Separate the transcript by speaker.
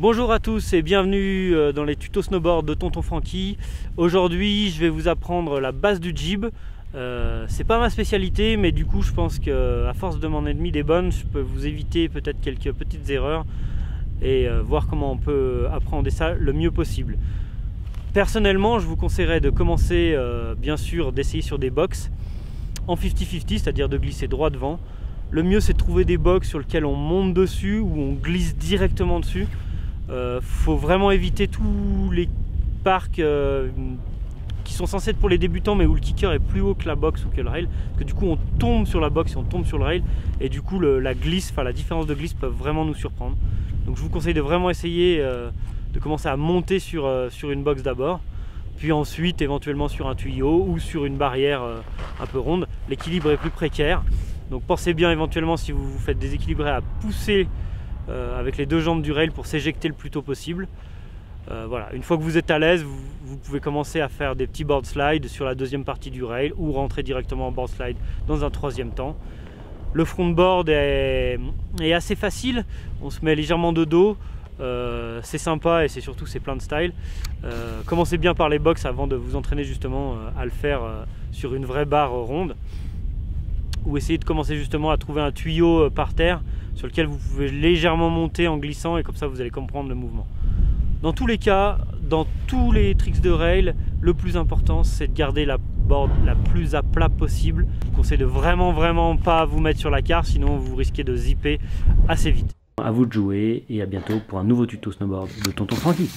Speaker 1: Bonjour à tous et bienvenue dans les tutos snowboard de Tonton Franky. Aujourd'hui je vais vous apprendre la base du jib. C'est pas ma spécialité, mais du coup je pense qu'à force de m'en être mis des bonnes, je peux vous éviter peut-être quelques petites erreurs et voir comment on peut apprendre ça le mieux possible. Personnellement je vous conseillerais de commencer bien sûr d'essayer sur des box en 50-50, c'est-à-dire de glisser droit devant. Le mieux c'est de trouver des box sur lesquelles on monte dessus ou on glisse directement dessus. Faut vraiment éviter tous les parcs qui sont censés être pour les débutants mais où le kicker est plus haut que la box ou que le rail, parce que du coup on tombe sur la box et on tombe sur le rail et du coup la différence de glisse peut vraiment nous surprendre. Donc je vous conseille de vraiment essayer de commencer à monter sur une box d'abord, puis ensuite éventuellement sur un tuyau ou sur une barrière un peu ronde. L'équilibre est plus précaire, donc pensez bien éventuellement, si vous vous faites déséquilibrer, à pousser avec les deux jambes du rail pour s'éjecter le plus tôt possible. Voilà. Une fois que vous êtes à l'aise, vous pouvez commencer à faire des petits board slides sur la deuxième partie du rail ou rentrer directement en board slide dans un troisième temps. Le frontboard est assez facile, on se met légèrement de dos, c'est sympa et c'est plein de style. Commencez bien par les box avant de vous entraîner justement à le faire sur une vraie barre ronde, ou essayez de commencer justement à trouver un tuyau par terre sur lequel vous pouvez légèrement monter en glissant, et comme ça vous allez comprendre le mouvement. Dans tous les cas, dans tous les tricks de rail, le plus important c'est de garder la board la plus à plat possible. Je vous conseille de vraiment pas vous mettre sur la carre, sinon vous risquez de zipper assez vite. À vous de jouer et à bientôt pour un nouveau tuto snowboard de Tonton Franky.